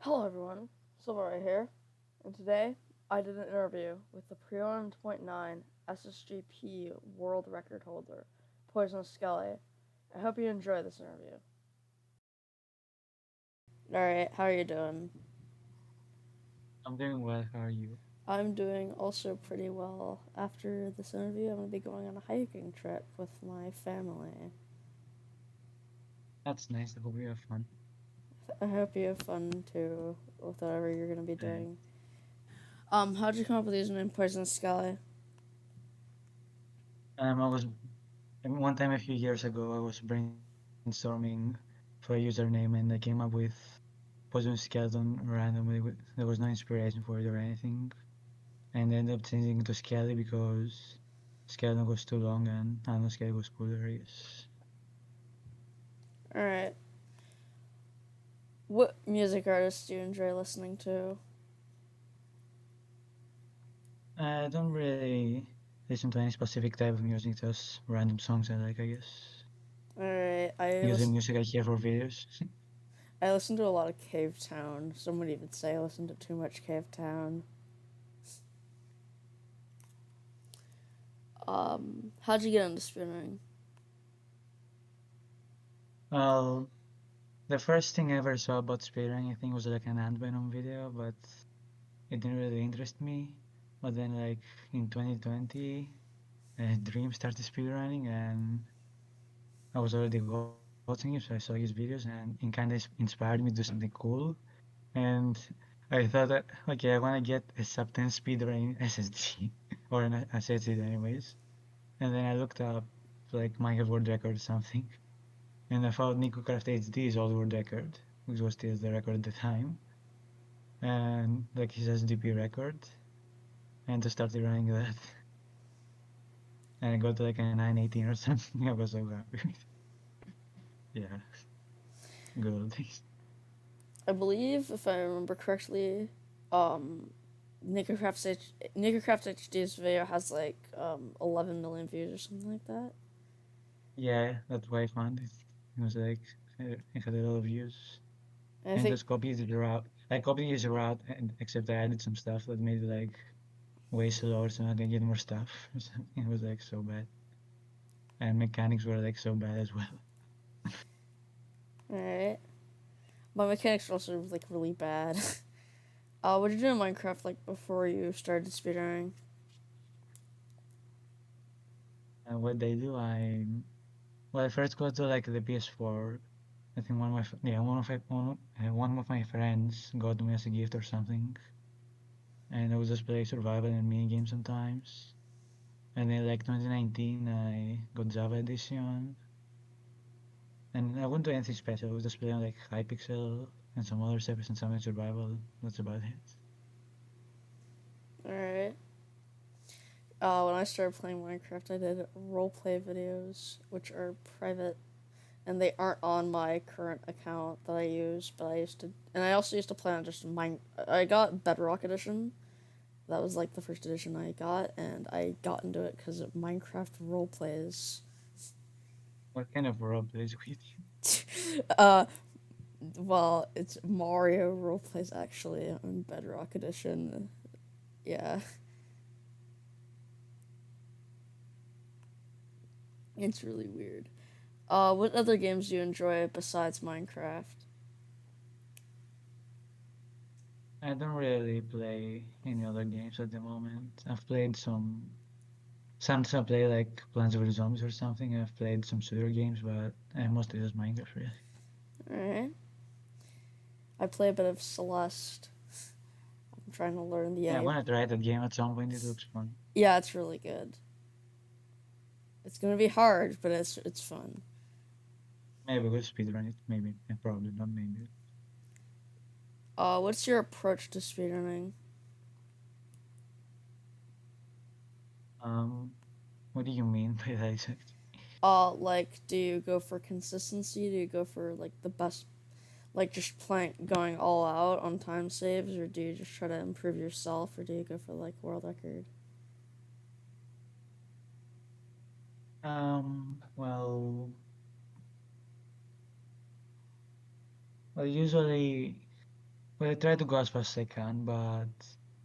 Hello everyone, Silver right here, and today I did an interview with the pre-1.9 SSGP world record holder, Poisonous Skely. I hope you enjoy this interview. Alright, how are you doing? I'm doing well. How are you? I'm doing also pretty well. After this interview, I'm going to be going on a hiking trip with my family. That's nice. I hope you have fun. I hope you have fun too with whatever you're going to be Thanks. doing. How'd you come up with username Poisonous Skely? I was one time a few years ago. I was brainstorming for a username, and I came up with Poisonous Skeleton randomly. There was no inspiration for it or anything, and I ended up changing it to Skelly because Skeleton was too long, and I don't know, Skelly was cooler, I guess. Alright, what music artists do you enjoy listening to? I don't really listen to any specific type of music, just random songs I like, I guess. Alright, Usually music I hear for videos. I listen to a lot of Cave Town. Some would even say I listen to too much Cave Town. How'd you get into spinning? Well, the first thing I ever saw about speedrunning, I think, was like an Ant-Venom video, but it didn't really interest me. But then, like in 2020, Dream started speedrunning, and I was already watching him, so I saw his videos, and it kind of inspired me to do something cool. And I thought that, okay, I want to get a sub 10 speedrunning SSG or an SSG, anyways. And then I looked up like Minecraft World Record or something, and I found NicoCraft HD's old world record, which was still the record at the time, and like his SGP record, and just started running that, and I got to like a 918 or something. I was so happy with it. Yeah, good old days. I believe, if I remember correctly, um, Nickercraft HD's video has like 11 million views or something like that. Yeah, that's why I found it. It was like it had a lot of views, And I and think, just copied the route. I copied his route, and except I added some stuff that made it like way slower, so I can get more stuff. It was like so bad, and mechanics were like so bad as well. alright, my mechanics are also like really bad. What did you do in Minecraft like before you started speedrunning? And what they do, well, I first got to like the PS4. I think one of my friends got me as a gift or something, and I was just play survival and mini games sometimes. And then like 2019, I got Java Edition, and I wouldn't do anything special. I was just playing like Hypixel and some other stuff and some survival. That's about it. Alright. When I started playing Minecraft, I did roleplay videos, which are private, and they aren't on my current account that I use. But I used to, and I also used to play on just mine. I got Bedrock Edition. That was like the first edition I got, and I got into it because of Minecraft roleplays. What kind of role plays with you? uh, well, it's Mario roleplays actually on Bedrock Edition. Yeah, it's really weird. What other games do you enjoy besides Minecraft? I don't really play any other games at the moment. I've played sometimes I play like Plants vs Zombies or something. I've played some shooter games, but mostly just Minecraft really. Alright. I play a bit of Celeste. I'm trying to learn the Yeah, I A. want to try that game at some point. It looks fun. Yeah, it's really good. It's gonna be hard, but it's fun. Maybe we'll speedrun it. Maybe. Probably not. Maybe. What's your approach to speedrunning? Um, what do you mean by that exactly? Like, do you go for consistency? Do you go for like the best, like just playing, going all out on time saves, or do you just try to improve yourself, or do you go for like world record? Well, usually Well, I try to go as fast as I can, but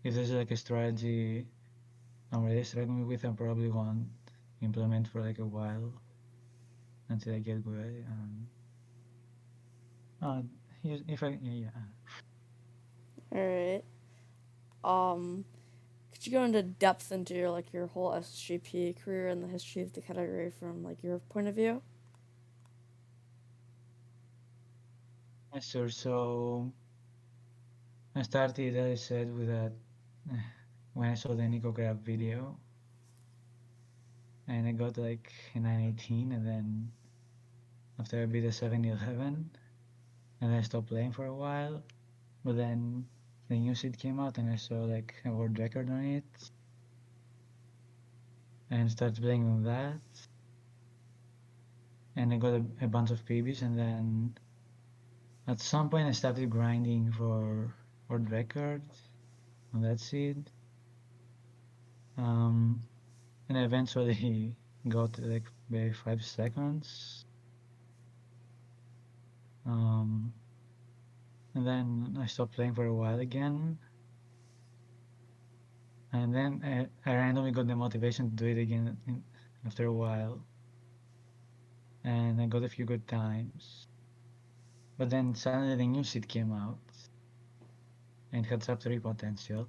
if there's like a strategy I'm really struggling with, I probably won't implement for like a while until I get good. Uh, if I yeah, All right. Um, could you go into depth into your like your whole SSGP career and the history of the category from like your point of view? sure. So I started, as I said, with that when I saw the Nico Grab video, and I got like a 918, and then after I beat a 711, and I stopped playing for a while. But then the new seed came out, and I saw like a world record on it, and started playing on that. And I got a bunch of PBs, and then at some point I started grinding for world record on that seed. Um, and I eventually got like maybe 5 seconds. Um, and then I stopped playing for a while again. And then I randomly got the motivation to do it again after a while. And I got a few good times. But then suddenly the new seed came out and had sub 3 potential.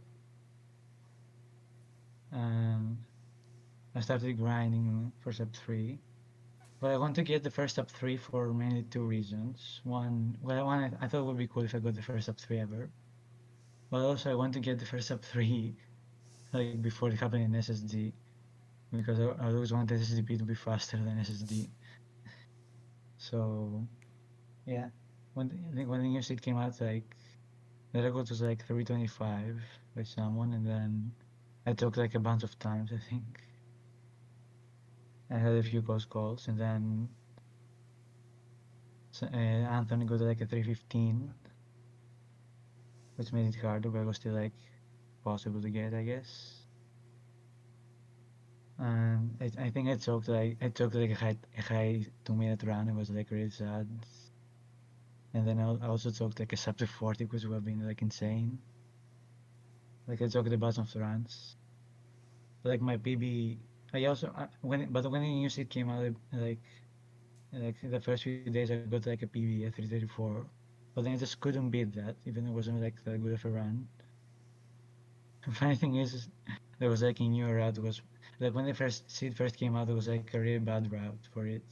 And I started grinding for sub 3. But I want to get the first sub 3 for mainly two reasons. One, I thought it would be cool if I got the first sub 3 ever. But also I want to get the first sub 3 like before it happened in SSG. Because I always want SSGP to be faster than SSD. So yeah, I think when the new seed came out, like the record was like 325 by someone, and then I took like a bunch of times. I think I had a few close calls, and then Anthony got like a 315, which made it harder, but it was still like possible to get, I guess. And I think I took like a high 2 minute run. It was like really sad. And then I also took like a sub to 40, which would have been like insane. Like I took the bottom of the runs. Like my PB, I also when the new seed came out, like the first few days I got like a PB at 334, but then I just couldn't beat that, even though it wasn't like that good of a run. The funny thing is, there was like a new route was like when the first seed first came out, there was like a really bad route for it,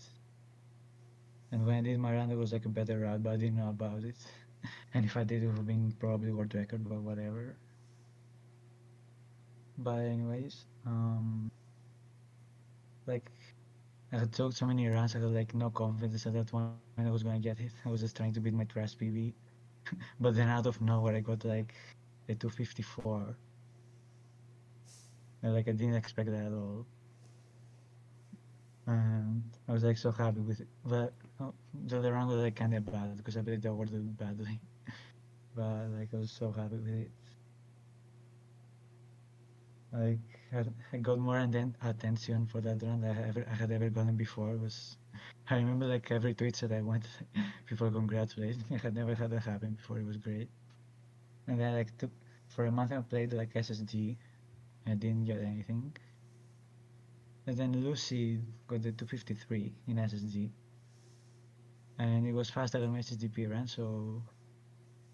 and when I did my run, there was like a better route, but I didn't know about it. And if I did, it would have been probably world record, but whatever. But anyways, like I had took so many runs, I had like no confidence at that point I was gonna get it. I was just trying to beat my trash PB. But then out of nowhere I got like a 254. And like I didn't expect that at all. And I was like so happy with it. But the other run was like kinda bad because I played the order badly. But like I was so happy with it. Like I got more attention for that run than I had ever gotten before. It was I remember like every tweet that I went, people congratulated me. I had never had that happen before. It was great. And then like took for a month I played like SSG. I didn't get anything. And then Lucy got the 253 in SSG, and it was faster than my SSDP ran. So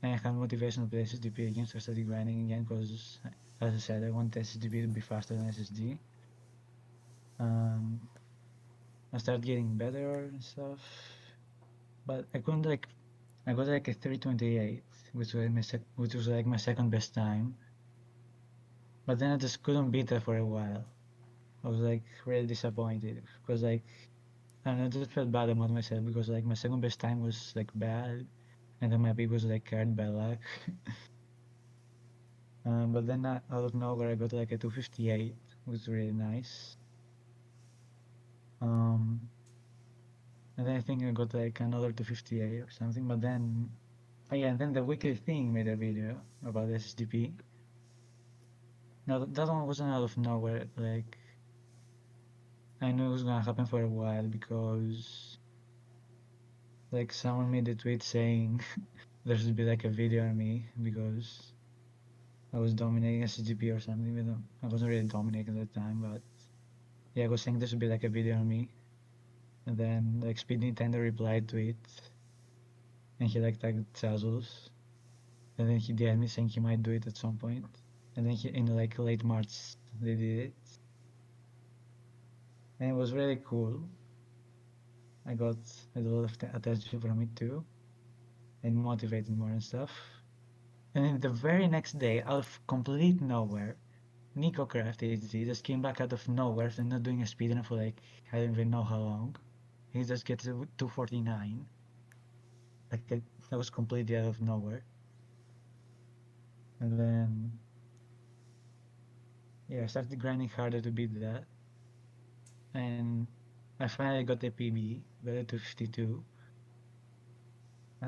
I had motivation to play SSDP again. So I started grinding again because, as I said, I want SSDP to be faster than SSD. Um, I started getting better and stuff, but I couldn't like. I got like a 328, which was like my second best time. But then I just couldn't beat that for a while. I was like really disappointed because like and I just felt bad about myself because like my second best time was like bad, and then my pick was like carried by luck. But then out of nowhere I got like a 258, which was really nice. Um, and then I think I got like another 258 or something. But then, oh yeah, and then the weekly thing made a video about SSDP. No, that one wasn't out of nowhere. Like I knew it was gonna happen for a while because like someone made a tweet saying there should be like a video on me because I was dominating SSGP or something. With them. I wasn't really dominating at the time, but yeah, I was saying there should be like a video on me. And then like Speed Nintendo replied to it, and he like tagged Tazos, and then he DM'd me saying he might do it at some point. And then he in like late March they did it, and it was really cool. I got a lot of attention from it too, and motivated more and stuff. And then the very next day, out of complete nowhere, Nico Craft HD just came back out of nowhere and not doing a speedrun for like I don't even know how long. He just gets to 249. Like that was completely out of nowhere. And then yeah, I started grinding harder to beat that. And I finally got the PB, got it to 52.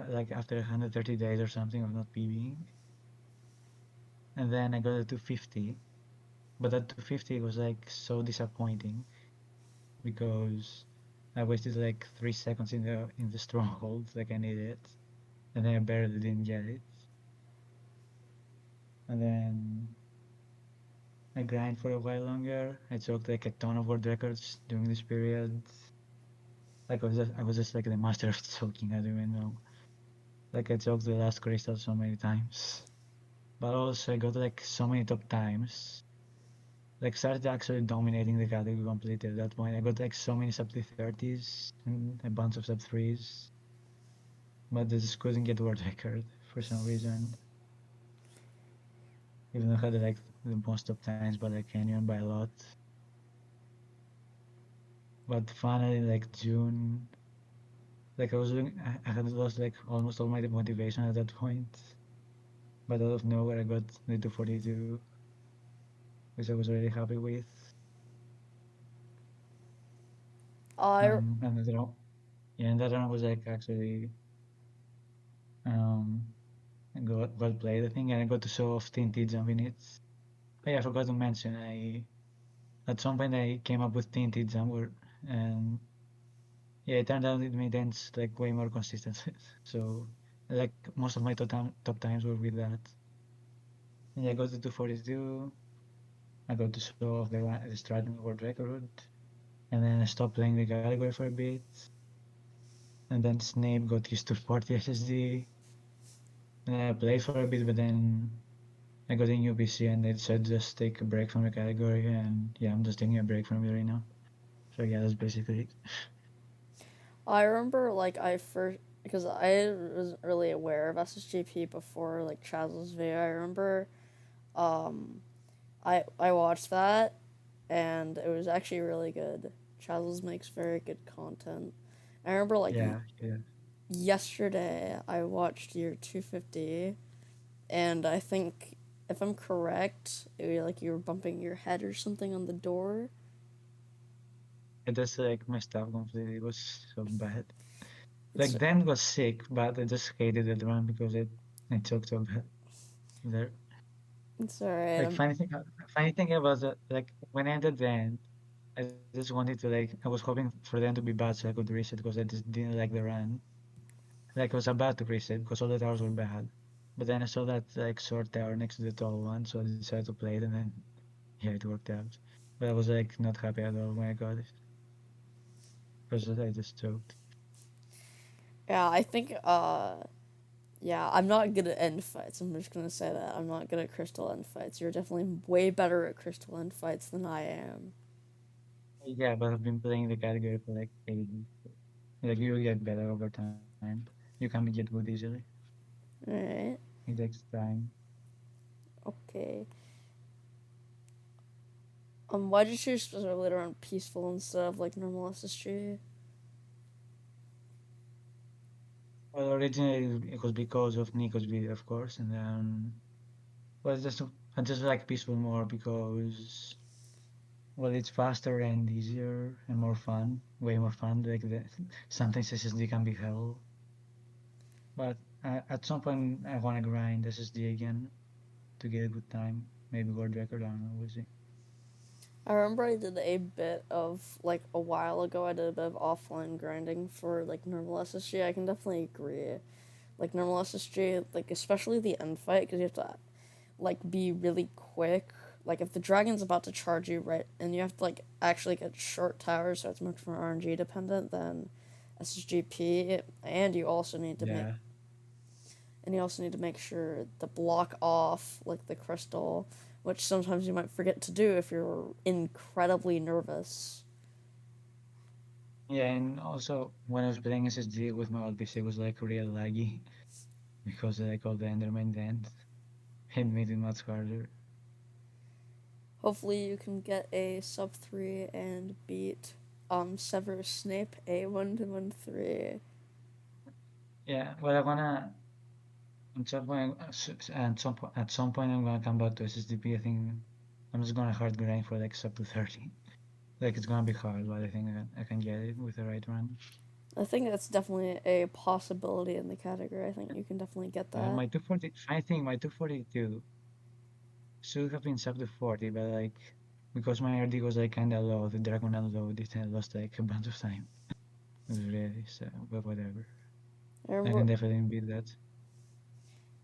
Like after 130 days or something of not PBing. And then I got it to 50. But that 250 was like so disappointing because I wasted like 3 seconds in the stronghold like I needed, and then I barely didn't get it. And then I grind for a while longer. I choked like a ton of world records during this period. Like I was just like the master of choking. I don't even know. Like I choked the last crystal so many times. But also I got like so many top times. Like started actually dominating the category completely at that point. I got like so many sub 30s and a bunch of sub threes, but I just couldn't get world record for some reason. Even though I had like the most top times by like anyone by a lot. But finally, like June, like I had lost like almost all my motivation at that point. But out of nowhere, I got the 242, which I was really happy with. I And that round, yeah, and that round was like actually um well played, I think, and I got to show off TNT jump in it. Oh yeah, I forgot to mention, I at some point I came up with TNT jump, and yeah, it turned out it made ends like way more consistent. So like most of my top times were with that. And yeah, I got to 242. I got to show off the Stratton world record, and then I stopped playing the category for a bit. And then Snape got his 240 SSD. And I played for a bit, but then I got a new PC and they said just take a break from the category, and yeah, I'm just taking a break from it right now. So yeah, that's basically it. I remember like I first because I wasn't really aware of SSGP before like Chaz's video. I remember um I watched that and it was actually really good. Chaz's makes very good content. I remember like Yeah, yeah. yesterday I watched your 250 and I think if I'm correct, like you were bumping your head or something on the door. I just like messed up completely. It was so bad. It's Like Dan was sick, but I just hated that run because it took so bad there. it's alright. Like funny thing about that, like when I ended Dan, I just wanted to like I was hoping for them to be bad so I could reset because I just didn't like the run. Like I was about to reset because all the towers were bad. But then I saw that like short tower next to the tall one, so I decided to play it, and then yeah, it worked out. But I was like not happy at all when I got it because I just choked. Yeah, I think yeah, I'm not good at end fights. I'm just gonna say that. I'm not good at crystal end fights. You're definitely way better at crystal end fights than I am. Yeah, but I've been playing the category for like ages. Like you will get better over time. You can't get good easily. Alright. It takes time. Okay. Why'd you choose specifically to run peaceful instead of like normal SSG? Well, originally it was because of Nico's video, of course, and then well, I just like peaceful more because well, it's faster and easier and more fun, way more fun. Like sometimes SSD can be hell, but at some point I want to grind SSD again to get a good time. Maybe world record. I don't know. We'll see. I remember I did a bit of like a while ago. I did a bit of offline grinding for like normal SSG. I can definitely agree. like normal SSG, like especially the end fight, because you have to like be really quick. Like if the dragon's about to charge you, right, and you have to like actually get short towers, so it's much more RNG dependent than SSGP, and you also need to make Yeah. sure to block off like the crystal, which sometimes you might forget to do if you're incredibly nervous. Yeah, and also when I was playing SSG with my old PC, it was like real laggy because like all the Enderman then it made it much harder. Hopefully, you can get a sub 3 and beat Severus Snape A1113. Yeah, well, I wanna at some point, at some point, I'm gonna come back to SSDP. I think I'm just gonna hard grind for like sub to 30. Like it's gonna be hard, but I think I can get it with the right run. I think that's definitely a possibility in the category. I think you can definitely get that. My 240, I think my 242 should have been sub to 40, but like because my RD was like kinda low, the dragon unloaded and I lost like a bunch of time. It was really so, but whatever. I I remember, can definitely beat that.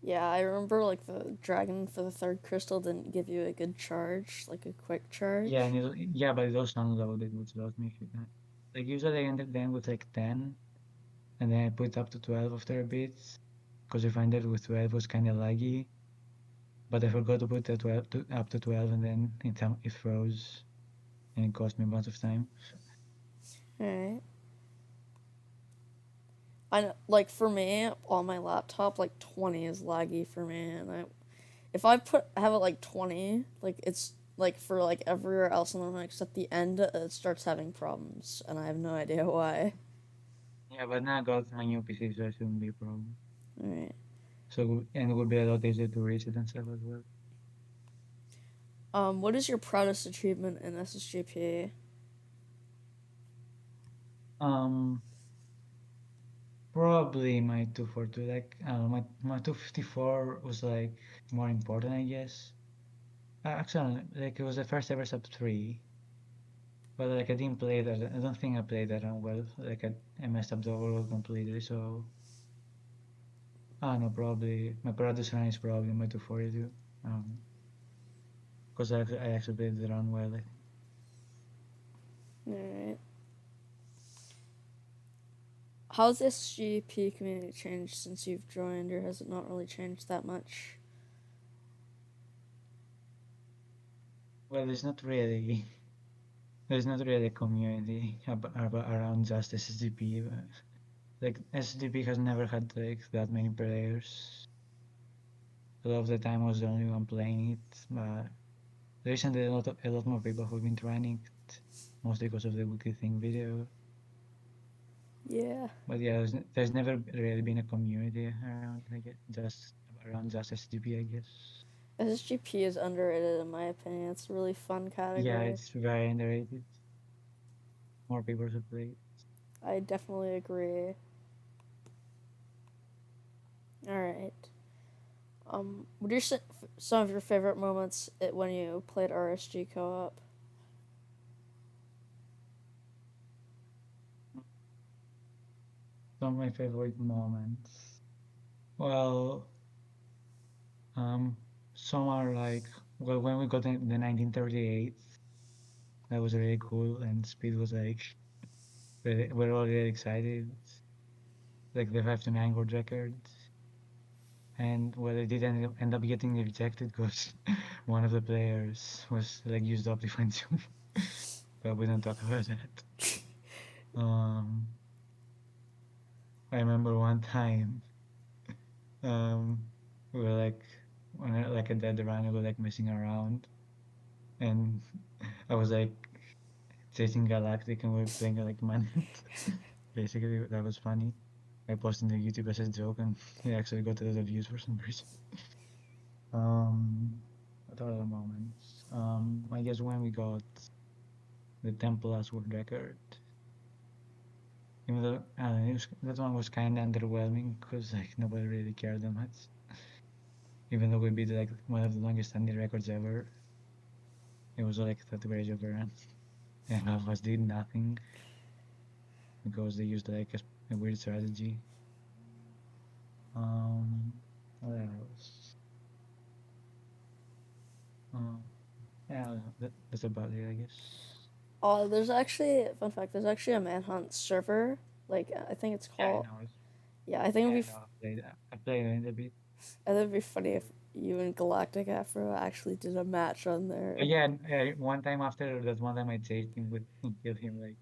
yeah, I remember like the dragon for the third crystal didn't give you a good charge, like a quick Yeah, charge. yeah, but it was unloaded, which lost me a few times. Like usually I ended then with like 10, and then I put up to 12 after a bit, because I find that with 12 was kind of laggy. But I forgot to put the 12 up to 12, and then it froze, and it cost me a bunch of time. Alright. I know, like for me on my laptop, like 20 is laggy for me, and if I have it like 20, like it's like for like everywhere else on the mix at the end, it starts having problems, and I have no idea why. Yeah, but now I got my new PC, so it shouldn't be a problem. All right. So, and it would be a lot easier to reach it and stuff as well. What is your proudest achievement in SSGP? Um, Probably my 242, like, my 254 was like more important, I guess. Actually, like it was the first ever sub 3, but like I didn't play that. I don't think I played that one well. Like I messed up the overall completely. So I don't know. Probably my proudest run is probably my 242. Because I actually played the run well. I think. All right. How's the SSGP community changed since you've joined, or has it not really changed that much? Well, there's not really a community around just SSDP. Like SSDP has never had like that many players. A lot of the time I was the only one playing it, but recently a lot more people have been trying it, mostly because of the weekly thing video. Yeah. But yeah, there's never really been a community around like just around just SGP, I guess. SSGP is underrated in my opinion. It's a really fun Yeah, category. it's very underrated. More people should play it. I definitely agree. All right. What are some of your favorite moments when you played RSG co-op? Some of my favorite moments. Well, um, some are like well when we got the 1938, that was really cool, and Speed was like we're all really excited. Like the 5 to 9 world record. And well, it did end up getting rejected because one of the players was like used up defensive. But we don't talk about that. Um, I remember one time, um, we were like, when like a dead run, we were like messing around, and I was like chasing Galactic, and we were playing like Manhunt. Basically, that was funny. I posted on YouTube as a joke, and it actually got a lot of views for some reason. What other moments? I guess when we got the 10 plus world record, even though that one was kind of underwhelming because like nobody really cared that much. Even though we beat like one of the longest standing records ever, it was like that very overrun, and half of us did nothing because they used like a weird strategy. Um, what else? Um, yeah, I don't know. That's about it, I guess. There's actually fun fact. There's actually a manhunt server. Like I think it's Yeah, I called. know. Yeah, I think Yeah, it'd I be. know. I played it a bit. I think it'd be funny if you and Galactic Afro actually did a match on But there. yeah, one time after that, one time I chased him with and killed him. Like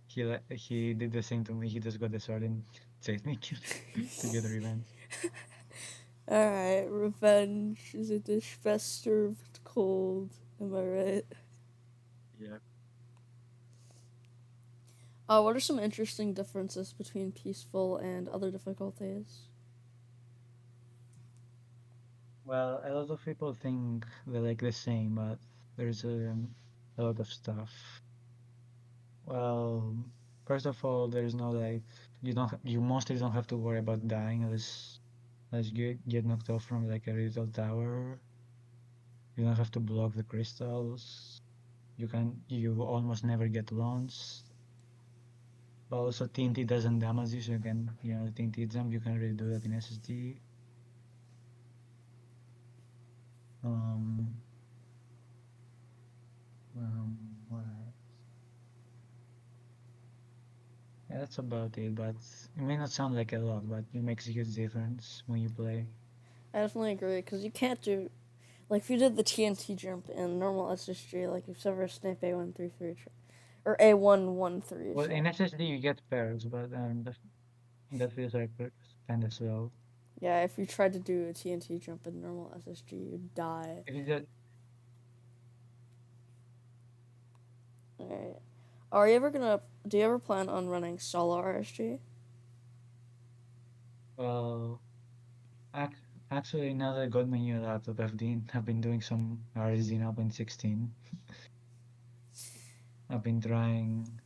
he did the same to me. He just got the sword and chased me, killed him to get revenge. All right, revenge is a dish best served cold. Am I right? Yeah. What are some interesting differences between peaceful and other difficulties? Well, a lot of people think they're like the same, but there's a lot of stuff. Well, first of all, there's no like you mostly don't have to worry about dying unless you get knocked off from like a little tower. You don't have to block the crystals. You almost never get launched. But also TNT doesn't damage you, so you can TNT jump. You can really do that in SSG. Um, what else? Yeah, that's about it. But it may not sound like a lot, but it makes a huge difference when you play. I definitely agree because you can't do like if you did the TNT jump in normal SSG, like if ever snap A133 or A113 Well, check. in SSD you get perks, but that feels like kind of slow. Yeah, if you tried to do a TNT jump in normal SSG, you'd die. If you just All right. Are you ever gonna? Do you ever plan on running solo RSG? well, ac actually now that I got my new laptop, I've been doing some RSD now in 16. I've been trying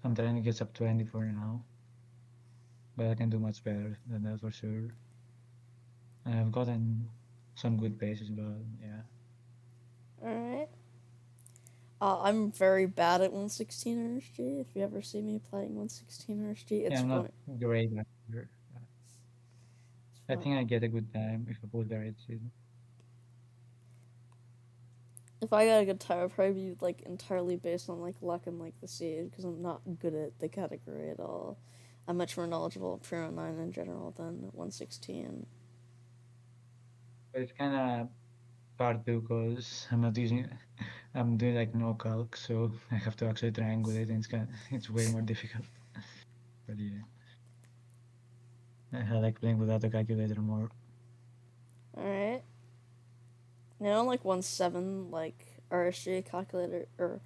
I'm trying to get sub 20 for now, but I can do much better than that for sure. I've gotten some good paces, but yeah. All right. I'm very bad at 116 RSG. If you ever see me playing 116 RSG, Yeah, it's I'm not fun. great at it. It's I fun. think I get a good time if I put the right seed. If I got a good time, I'd probably be like entirely based on like luck and like the seed because I'm not good at the category at all. I'm much more knowledgeable of Pure 9 in general than 116. But it's kind of hard too because I'm doing like no calc, so I have to actually triangulate and it's way more difficult. But yeah, I like playing without a calculator more. All right. Now like 1.7 like RSG calculator or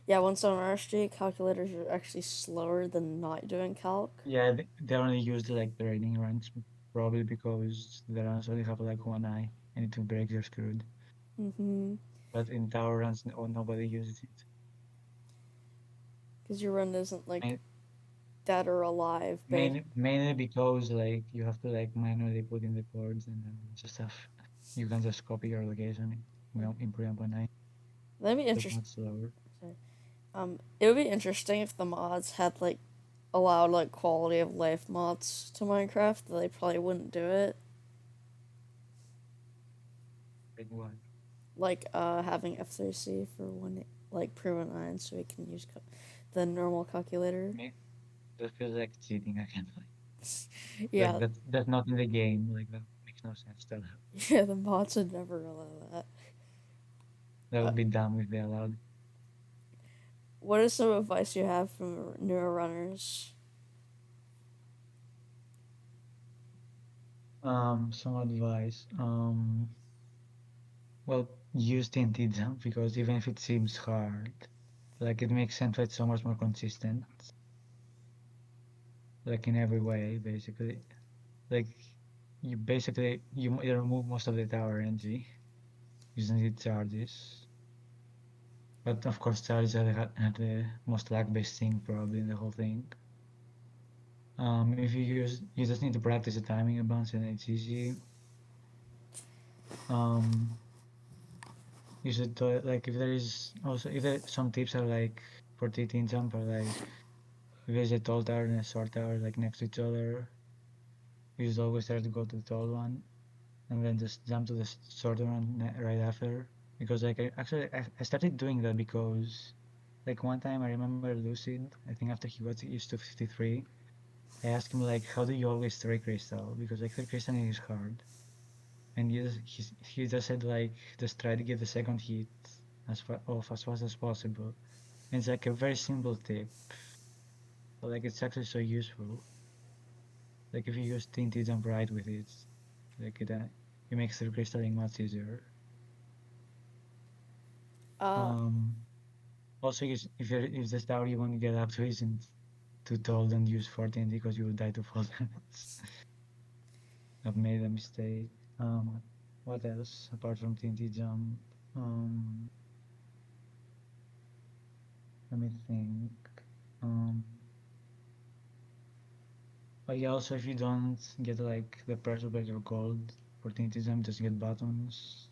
yeah 1.7 RSG calculators are actually slower than not doing calc. Yeah, they only use like the rating ranks, probably because the runs only have like one eye, and if you break, you're screwed. Mm-hmm. But in tower runs, nobody uses it. Because your run isn't like Main, dead or alive. mainly because like you have to like manually put in the chords and then just have you can just copy your location, in preamp one eye. That'd be That's interesting. much slower. It would be interesting if the mods had like allowed like quality of life mods to Minecraft. They probably wouldn't do it. Like what? Like having F3C for one like pre-9 so we can use the normal calculator. Me, that feels like cheating. I can't like Yeah, that's not in the game. Like that makes no sense. yeah, the mods would never allow that. That Uh, would be dumb if they allowed. what is some advice you have for newer runners? Some advice. Well, use tinted jump because even if it seems hard, like it makes sense so much more consistent, like in every way, basically. Like you remove most of the tower energy using the charges. But of course, charges are the most lag-based thing probably in the whole thing. If you just need to practice the timing a bunch and it's easy. Um, you should like if there is also if there some tips are like for TT jump are like if there's a tall tower and a short tower like next to each other, we used to always try to go to the tall one and then just jump to the shorter one right after. Because like I started doing that because like one time I remember Lucid, I think after he got used to 53, I asked him like, how do you always three crystal? Because like three crystal is hard. And he just said like just try to get the second hit off as fast as possible. And it's like a very simple tip, but like it's actually so useful. Like if you use tinted jump right with it, like it makes the crystalling much easier. Uh, Um, Also, if the tower you want to get up to isn't too tall, don't use 14 because you will die to fall damage. I've made a mistake. Um, what else apart from tinted jump? Um, Let me think. Um, but yeah, also if you don't get like the pressure break or gold for tinted jump, just get buttons.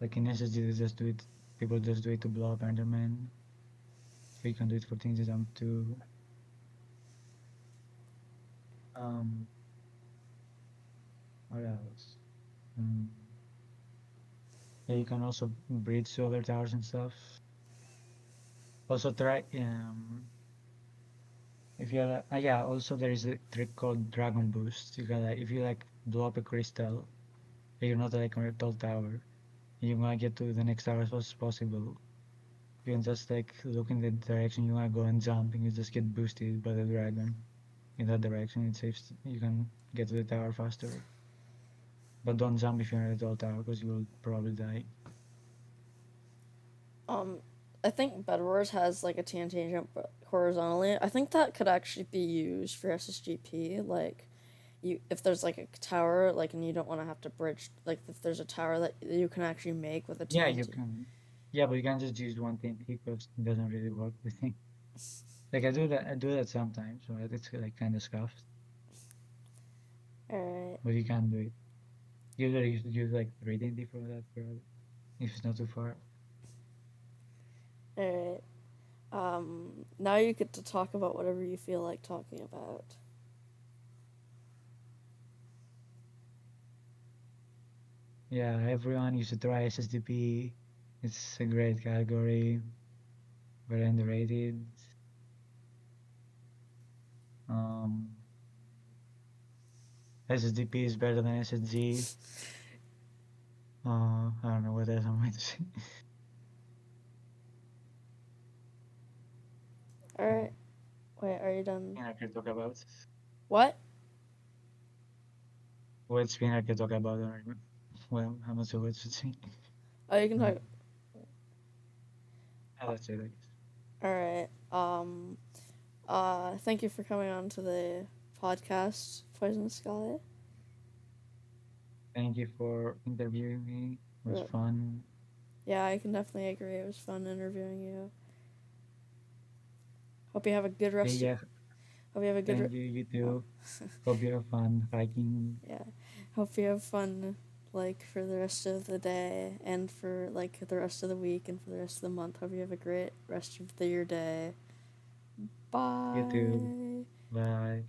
Like in SSG, they just do it. People just do it to blow up Enderman. But you can do it for tinted jump too. Um, what else? Mm, yeah, you can also bridge to other towers and stuff. Also try if you're yeah, also there is a trick called Dragon Boost. You can like if you like blow up a crystal, you're not like on a tall tower, you wanna get to the next tower as fast as possible. You can just like look in the direction you wanna go and jump and you just get boosted by the dragon. In that direction it saves you can get to the tower faster. But don't jump if you're in a tall tower because you will probably die. um, I think Bed Wars has like a TNT jump horizontally. I think that could actually be used for SSGP. Like, you if there's like a tower like and you don't want to have to bridge like if there's a tower that you can actually make with a Yeah, you TNT. can. Yeah, but you can just use one thing because it doesn't really work with thing. Like I do that sometimes, so it's like kind of scuffed, All right, but you can do it. Usually you should use like 3D for that, probably, if it's not too far. all right. Now you get to talk about whatever you feel like talking about. Yeah, everyone you should try SSDP. It's a great category, very underrated. Um, SSDP is better than SSG. I don't know what else I'm going to say. All right, wait, are you done? I can talk about What? what spin I can talk about. Or, well, I'm not sure what to say. Oh, you can Uh, talk. that's it, I guess. All right. Thank you for coming on to the podcast, Poisonous Skely. Thank you for interviewing me. It was Uh, fun. Yeah, I can definitely agree. It was fun interviewing you. Hope you have a good Hey, rest. yeah, Hope you have a good. thank you. You Oh, too. Hope you have fun hiking. yeah. Hope you have fun, like for the rest of the day and for like the rest of the week and for the rest of the month. Hope you have a great rest of your day. You too. Bye. Bye.